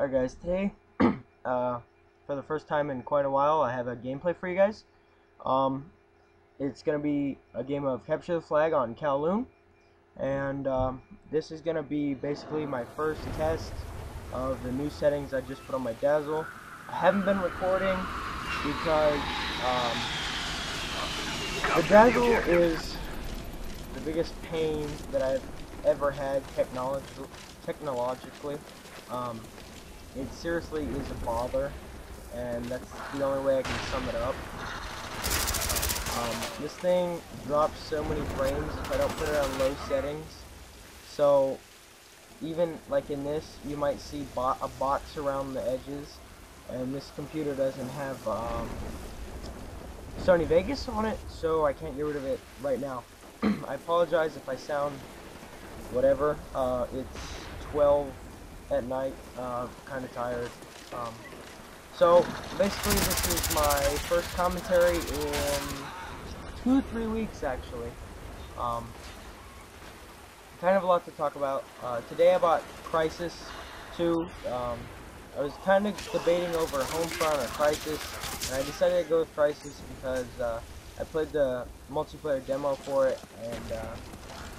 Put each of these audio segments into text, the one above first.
Alright guys, today, for the first time in quite a while, I have a gameplay for you guys. It's going to be a game of Capture the Flag on Kowloon, and this is going to be basically my first test of the new settings I just put on my Dazzle. I haven't been recording because the Dazzle is the biggest pain that I've ever had technologically. It seriously is a bother, and that's the only way I can sum it up. This thing drops so many frames if I don't put it on low settings. So even like in this, you might see a box around the edges, and this computer doesn't have Sony Vegas on it, so I can't get rid of it right now. I apologize if I sound whatever. It's 12 at night, kind of tired. So basically this is my first commentary in 2-3 weeks actually. Kind of a lot to talk about. Today I bought Crisis 2. I was kind of debating over Homefront or Crisis, and I decided to go with Crisis because I played the multiplayer demo for it, and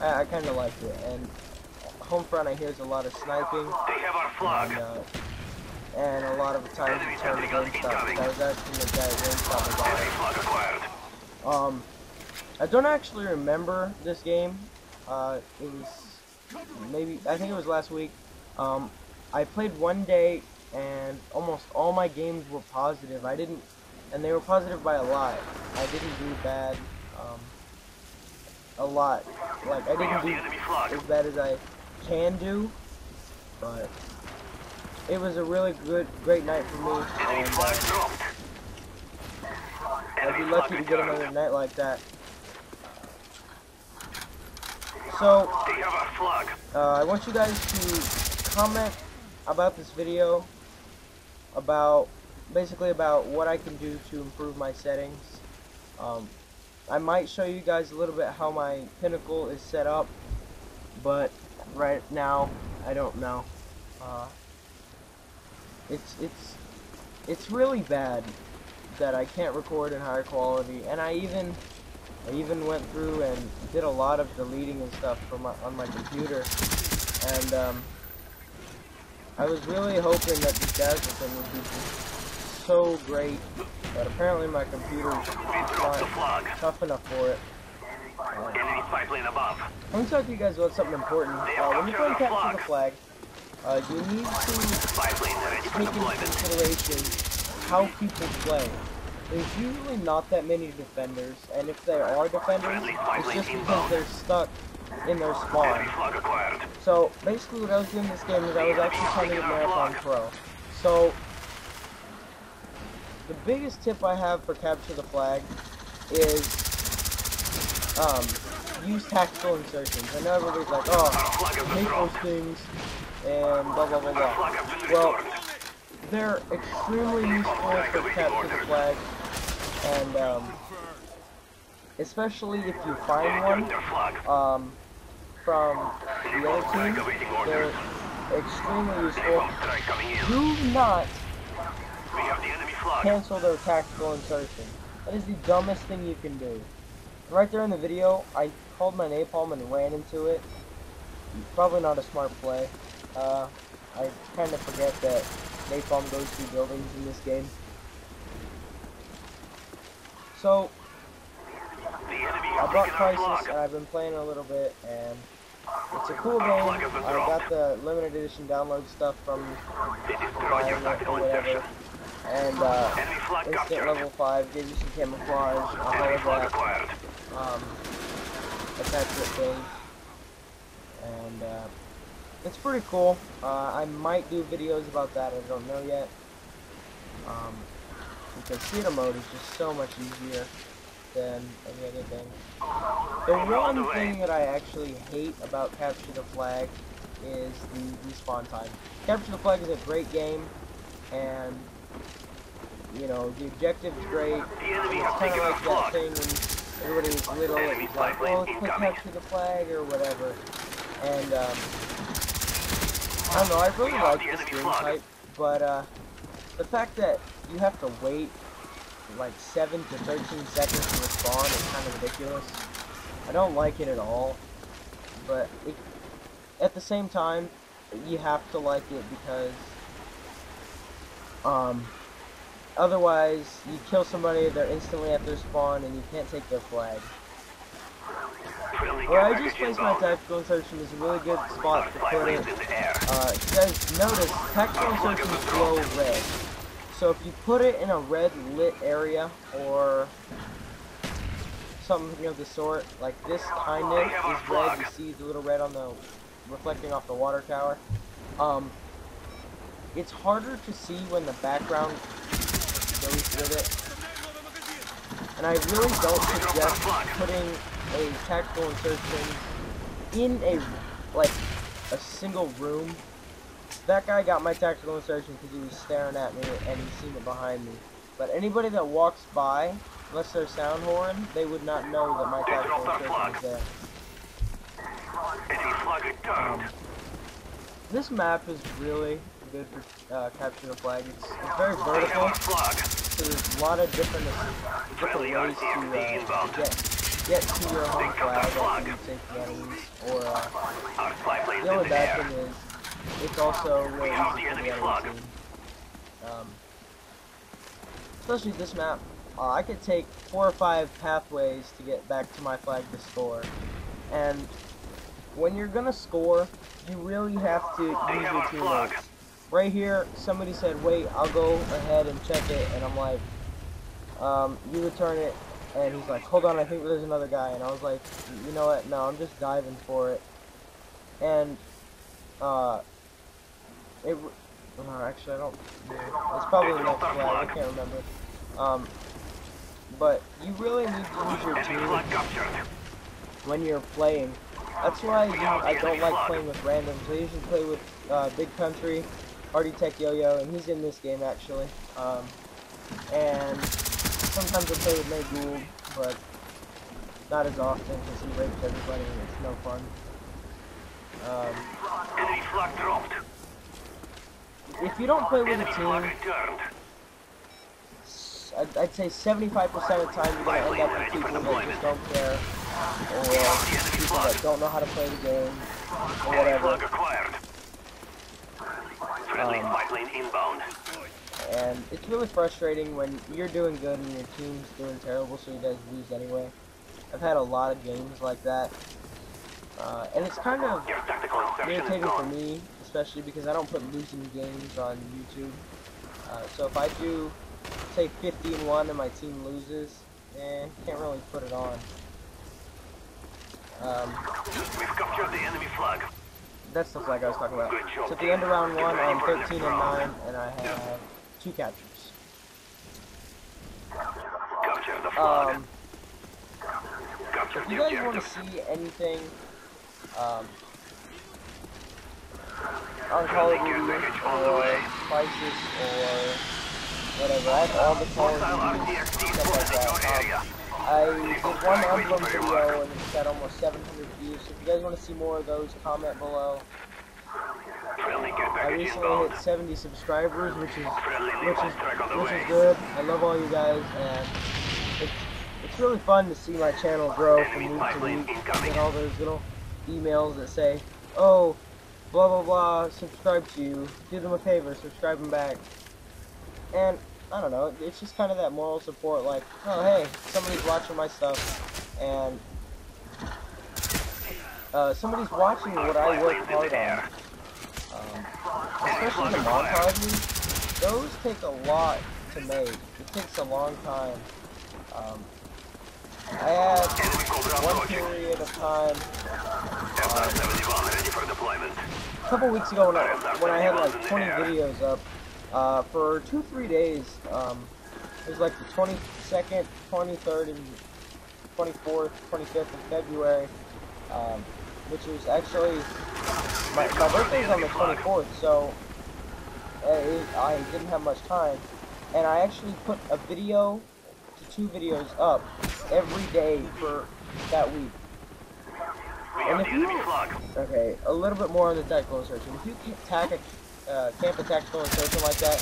I kind of liked it. And Homefront, I hear, is a lot of sniping, and a lot of times it's hard to game stop. I was asking the guy at GameStop about it. I don't actually remember this game. It was maybe, I think it was last week. I played one day, and almost all my games were positive. And they were positive by a lot. I didn't do bad. A lot. Like, I didn't do as bad as I can do, but it was a really great night for me, and I'd be lucky to get another night like that. So I want you guys to comment about this video, basically about what I can do to improve my settings. I might show you guys a little bit how my pinnacle is set up, but right now I don't know. It's really bad that I can't record in higher quality, and I even went through and did a lot of deleting and stuff on my computer, and I was really hoping that this Dazzle thing would be so great, but apparently my computer is not tough enough for it. Let me talk to you guys about something important. When you're playing Capture the Flag, you need to take into consideration how people play. There's usually not that many defenders, and if there are defenders, it's just because they're stuck in their spawn. So basically what I was doing in this game is I was actually trying to get Marathon Pro. So the biggest tip I have for Capture the Flag is use tactical insertions. I know everybody's like, oh, I hate those things, and blah blah blah blah. Well, they're extremely useful for Capture the Flag, and especially if you find one from the other team, they're extremely useful. Do not cancel their tactical insertion. That is the dumbest thing you can do. Right there in the video, I called my napalm and ran into it. Probably not a smart play. I kind of forget that napalm goes through buildings in this game. So I bought Crisis, and I've been playing a little bit, and it's a cool game. I got the limited edition download stuff from buying it or whatever. And instant level 5 gives you some camouflage, a holograph, attachment thing, and it's pretty cool. I might do videos about that, I don't know yet, because theater mode is just so much easier than any other thing. The one thing that I actually hate about Capture the Flag is the respawn time. Capture the Flag is a great game, and you know, the objective's great. It's kind of like that thing when everybody was little, it was like, oh, let's play Capture the Flag or whatever. And I don't know, I really like this game type But the fact that you have to wait like 7 to 13 seconds to respawn is kind of ridiculous. I don't like it at all, but at the same time, you have to like it because otherwise you kill somebody, they're instantly at their spawn and you can't take their flag. Where I just placed my tactical insertion is a really good spot to put it. If you guys notice, tactical insertions glow red. So if you put it in a red lit area or something of the sort, like this kind of is red, you see the little red on the reflecting off the water tower. It's harder to see when the background goes with it. And I really don't suggest putting a tactical insertion in a single room. That guy got my tactical insertion because he was staring at me and he seen it behind me. But anybody that walks by, unless they're sound horn, they would not know that my tactical insertion is there. This map is really good for capturing a flag. It's very vertical, so there's a lot of different ways to get to your home flag after you take the enemies. Or the only bad thing is it's also really easy for the enemy team. Especially this map, I could take 4 or 5 pathways to get back to my flag to score. And when you're gonna score, you really have to use your teammates. Right here, somebody said, wait, I'll go ahead and check it, and I'm like, you return it, and he's like, hold on, I think there's another guy, and I was like, you know what, no, I'm just diving for it. And, actually, I don't, it's probably the next flag, I can't remember. But you really need to use your team when you're playing. That's why I don't like playing with randoms. I usually play with Big Country, Hardy Tech Yo-Yo, and he's in this game actually. And sometimes I play with Nate Gould, but not as often because he rapes everybody and it's no fun. Enemy flag dropped. If you don't play with a team, I'd say 75% of the time you're going to end up with people that just don't care, or people that don't know how to play the game, or whatever. And it's really frustrating when you're doing good and your team's doing terrible, so you guys lose anyway. I've had a lot of games like that, and it's kind of irritating for me, especially because I don't put losing games on YouTube. So if I do say 50-1 and my team loses, can't really put it on. We've captured the enemy flag. That's the flag I was talking about. So at the end of round 1, I'm 13-9, and I have 2 captures. Capture the flag. If you guys want to see anything on Call of Duty or Crisis or whatever, I have all the Call of Duty stuff like that. I did one Emblem video and it's got almost 700 views, so if you guys want to see more of those, comment below. I recently hit 70 subscribers, which is good. I love all you guys, and it's really fun to see my channel grow from week to week. I get all those little emails that say, oh, blah blah blah, subscribe to you, do them a favor, subscribe them back. And I don't know, it's just kind of that moral support, like, oh hey, somebody's watching my stuff, and somebody's watching what I work hard on. Especially the montages, those take a lot to make. It takes a long time. I had one period of time a couple weeks ago when I had like 20 videos up for 2-3 days. It was like the 22nd, 23rd, and 24th, 25th of February, which was actually my birthday was on the 24th, so I didn't have much time, and I actually put a video to 2 videos up every day for that week. And if you, okay, a little bit more on the tactical insertion. If you camp a tactical insertion like that,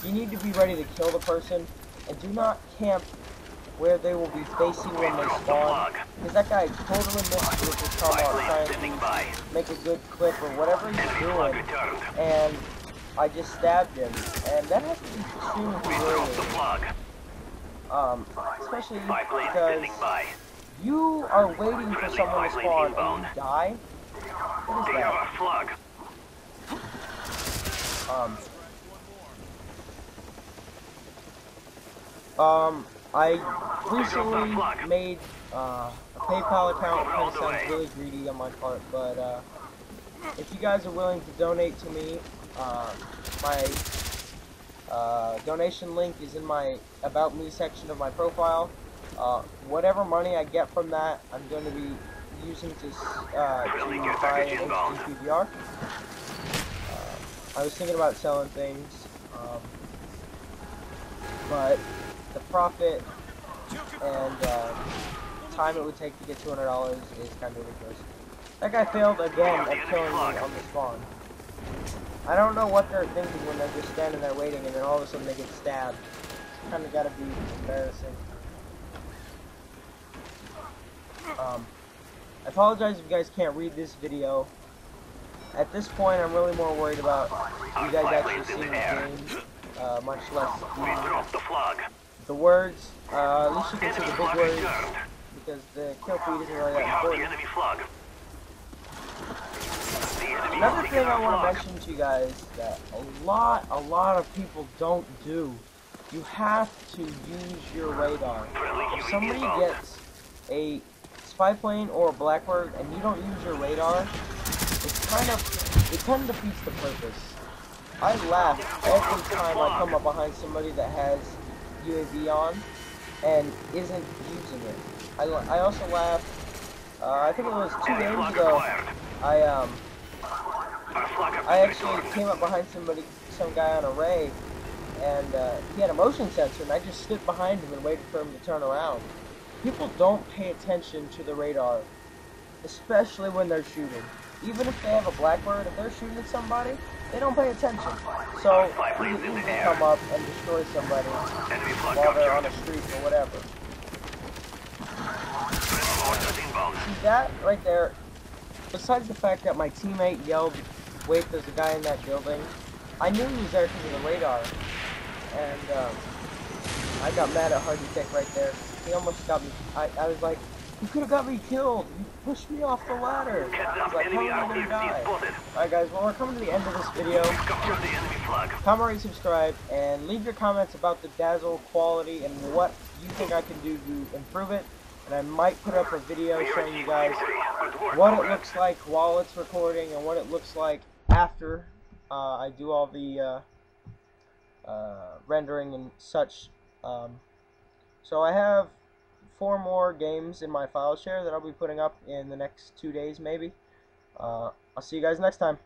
you need to be ready to kill the person, and do not camp where they will be facing when they spawn, because that guy totally missed with his tomahawk trying to make a good clip or whatever he's doing, and I just stabbed him, and that has to be extremely humiliating. Especially because you are waiting for someone to spawn and you die. What is that? I recently made a PayPal account. It kind of sounds really greedy on my part, but if you guys are willing to donate to me, my donation link is in my About Me section of my profile. Whatever money I get from that, I'm going to be using to buy an HD PVR. I was thinking about selling things, but the profit and time it would take to get $200 is kind of ridiculous. That guy failed again at killing me on the spawn. I don't know what they're thinking when they're just standing there waiting and then all of a sudden they get stabbed. It's kind of got to be embarrassing. I apologize if you guys can't read this video. At this point, I'm really more worried about you guys actually seeing the game, much less the words. At least you can see the big words, because the kill feed isn't really that important. Another thing I want to mention to you guys that a lot of people don't do, you have to use your radar. If somebody gets a spy plane or a blackbird and you don't use your radar, it kind of defeats the purpose. I laugh every time I come up behind somebody that has UAV on and isn't using it. I also laugh. I think it was 2 games ago. I actually came up behind some guy on a ray, and he had a motion sensor, and I just stood behind him and waited for him to turn around. People don't pay attention to the radar, especially when they're shooting. Even if they have a blackbird, if they're shooting at somebody, they don't pay attention. So you can easily come up and destroy somebody while they're on the street or whatever. See that right there? Besides the fact that my teammate yelled, "Wait, there's a guy in that building," I knew he was there because of the radar, and I got mad at Hardy Tech right there. He almost got me. I was like, "You could have got me killed. You pushed me off the ladder." I was like, "How am I gonna die?" Alright guys, well, we're coming to the end of this video. Comment, rate, subscribe, and leave your comments about the Dazzle quality and what you think I can do to improve it. And I might put up a video showing you guys what it looks like while it's recording and what it looks like after I do all the rendering and such. So I have 4 more games in my file share that I'll be putting up in the next 2 days maybe. I'll see you guys next time.